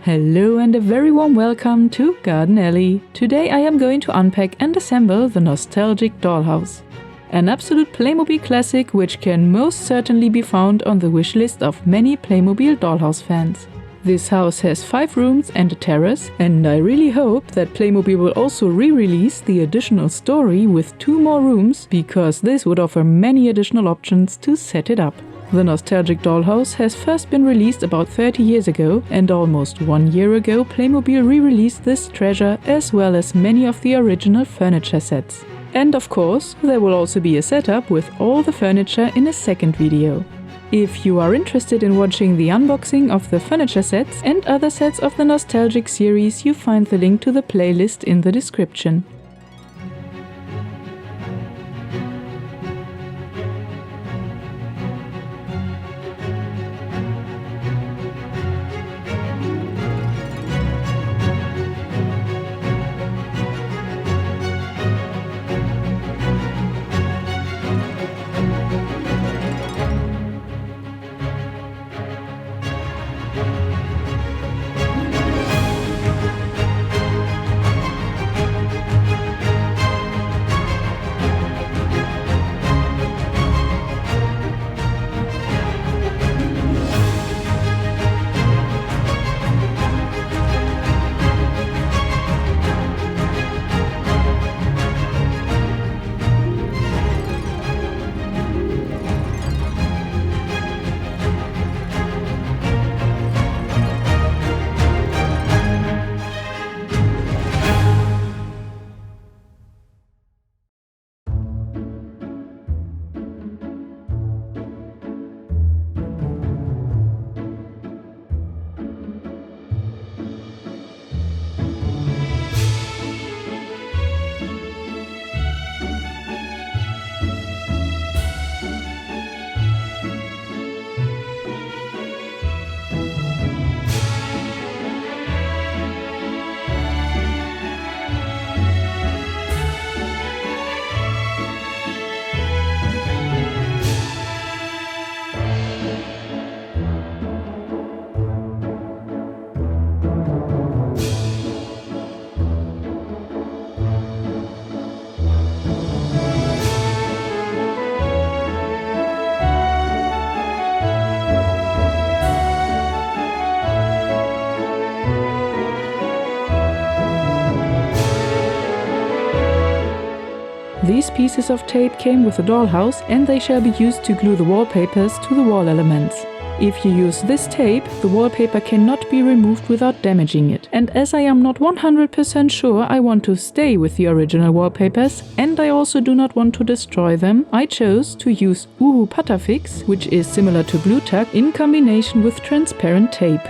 Hello and a very warm welcome to Garden Alley. Today I am going to unpack and assemble the Nostalgic Dollhouse. An absolute Playmobil classic which can most certainly be found on the wish list of many Playmobil Dollhouse fans. This house has 5 rooms and a terrace, and I really hope that Playmobil will also re-release the additional story with 2 more rooms, because this would offer many additional options to set it up. The Nostalgic Dollhouse has first been released about 30 years ago, and almost 1 year ago Playmobil re-released this treasure as well as many of the original furniture sets. And of course, there will also be a setup with all the furniture in a second video. If you are interested in watching the unboxing of the furniture sets and other sets of the Nostalgic series, you find the link to the playlist in the description. These pieces of tape came with the dollhouse, and they shall be used to glue the wallpapers to the wall elements. If you use this tape, the wallpaper cannot be removed without damaging it. And as I am not 100% sure I want to stay with the original wallpapers, and I also do not want to destroy them, I chose to use Uhu Patafix, which is similar to Blue Tack, in combination with transparent tape.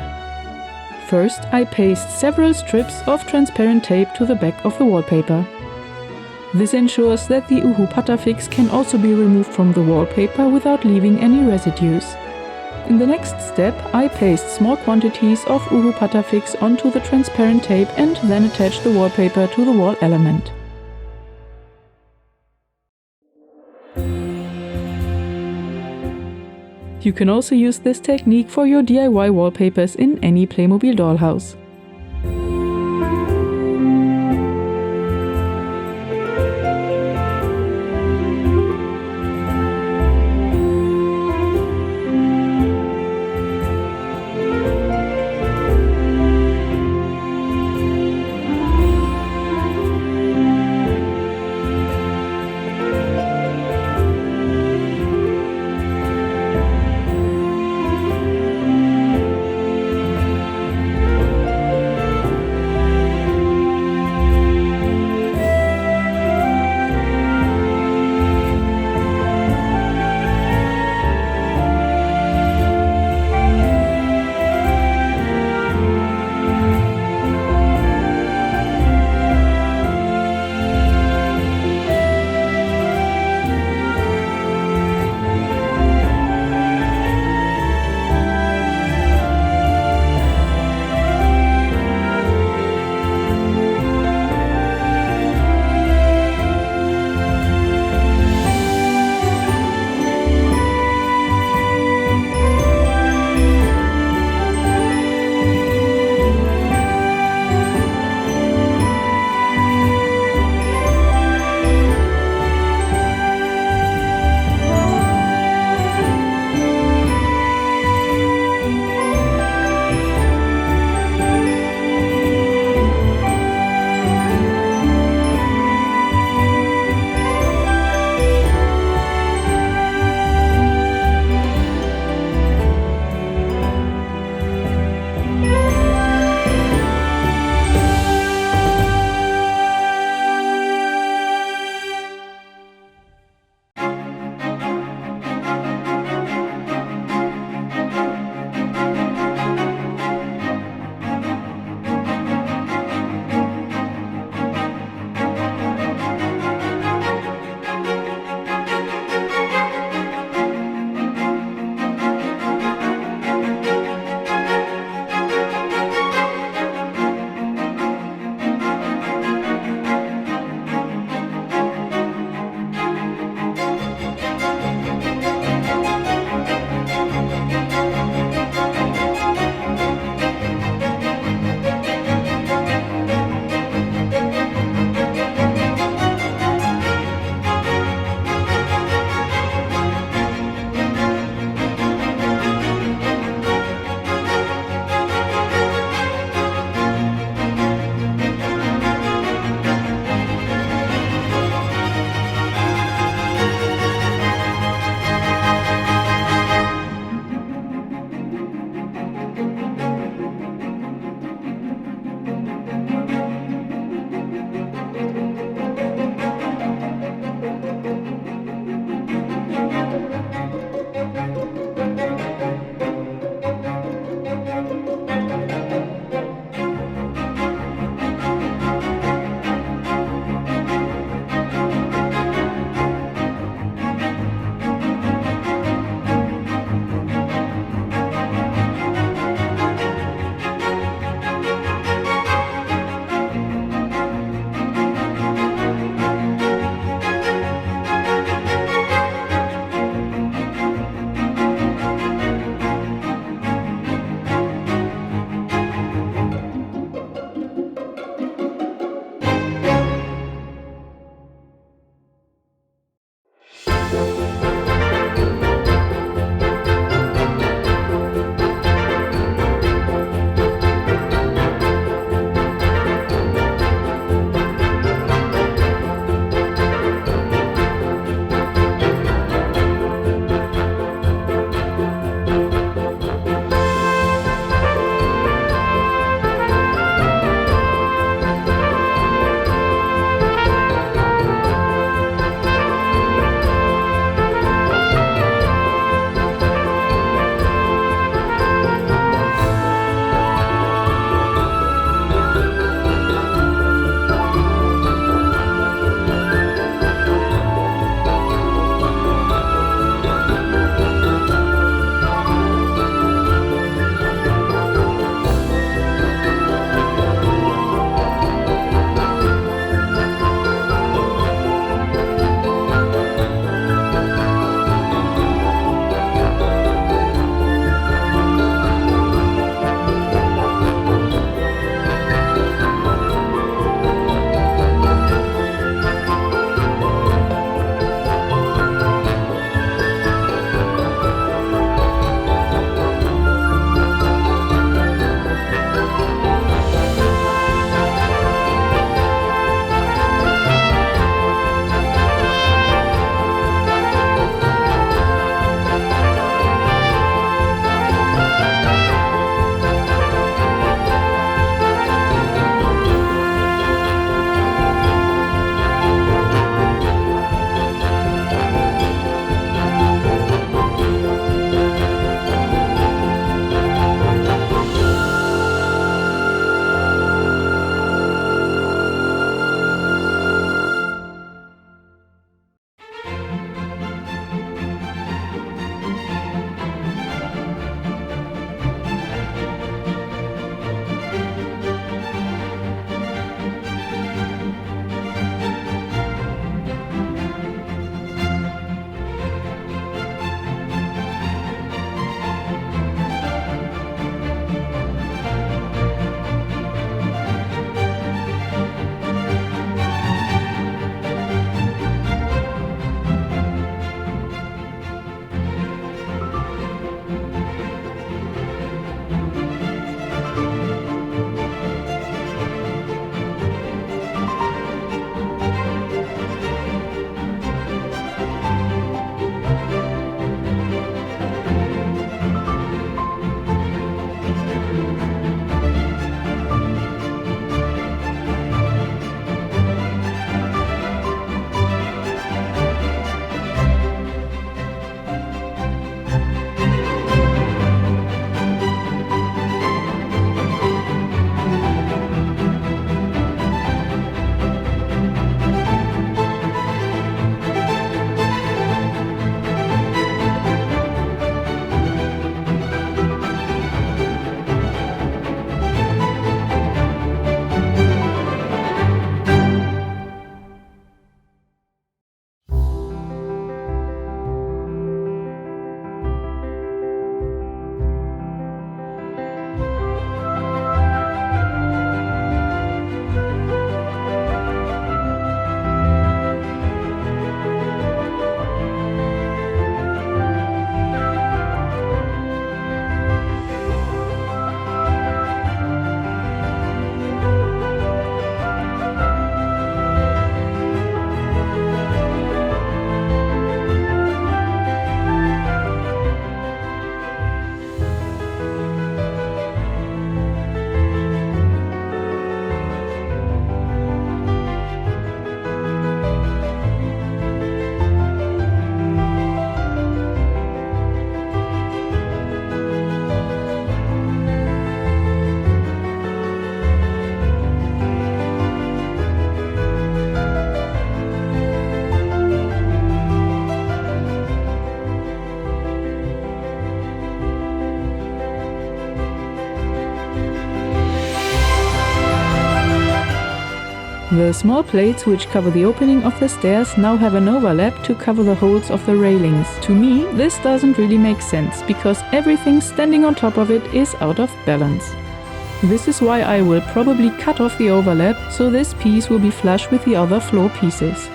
First, I paste several strips of transparent tape to the back of the wallpaper. This ensures that the Uhu Patafix can also be removed from the wallpaper without leaving any residues. In the next step, I paste small quantities of Uhu Patafix onto the transparent tape and then attach the wallpaper to the wall element. You can also use this technique for your DIY wallpapers in any Playmobil dollhouse. The small plates which cover the opening of the stairs now have an overlap to cover the holes of the railings. To me, this doesn't really make sense, because everything standing on top of it is out of balance. This is why I will probably cut off the overlap, so this piece will be flush with the other floor pieces.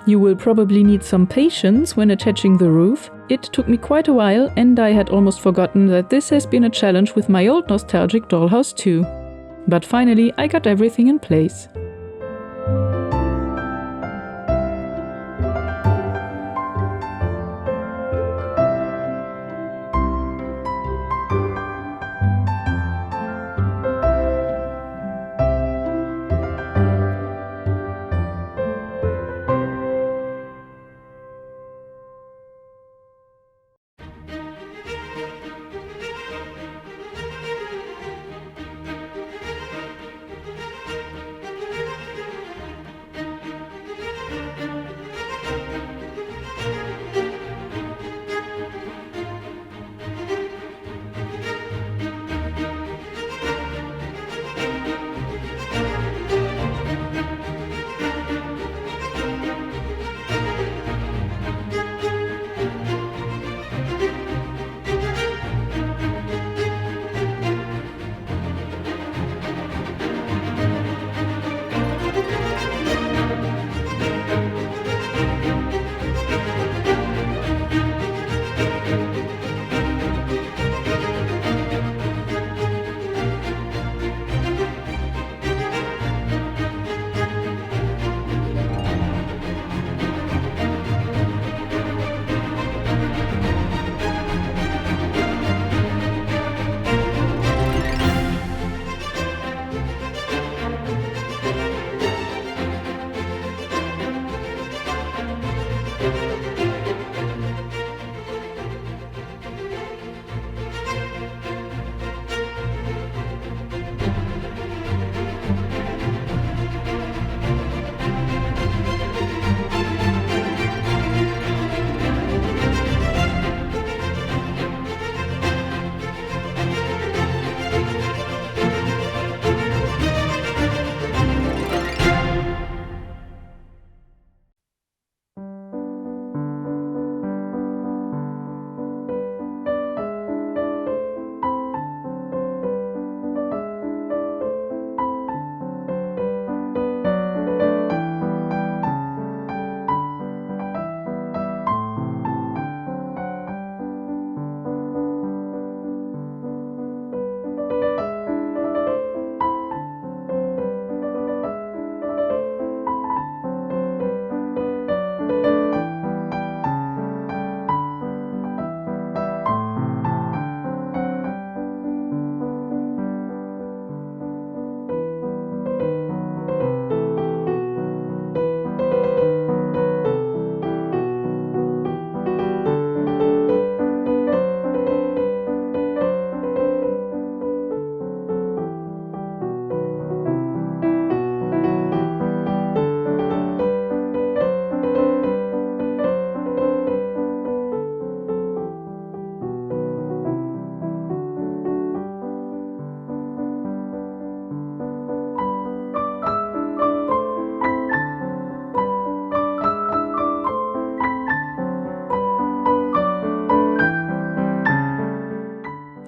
You will probably need some patience when attaching the roof. It took me quite a while, and I had almost forgotten that this has been a challenge with my old Nostalgic Dollhouse too. But finally I got everything in place.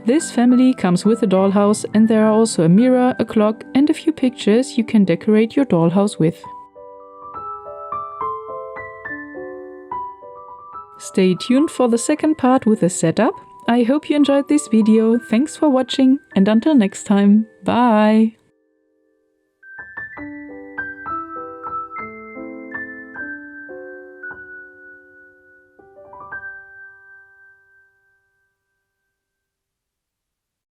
This family comes with a dollhouse, and there are also a mirror, a clock and a few pictures you can decorate your dollhouse with. Stay tuned for the second part with the setup. I hope you enjoyed this video, thanks for watching, and until next time, bye!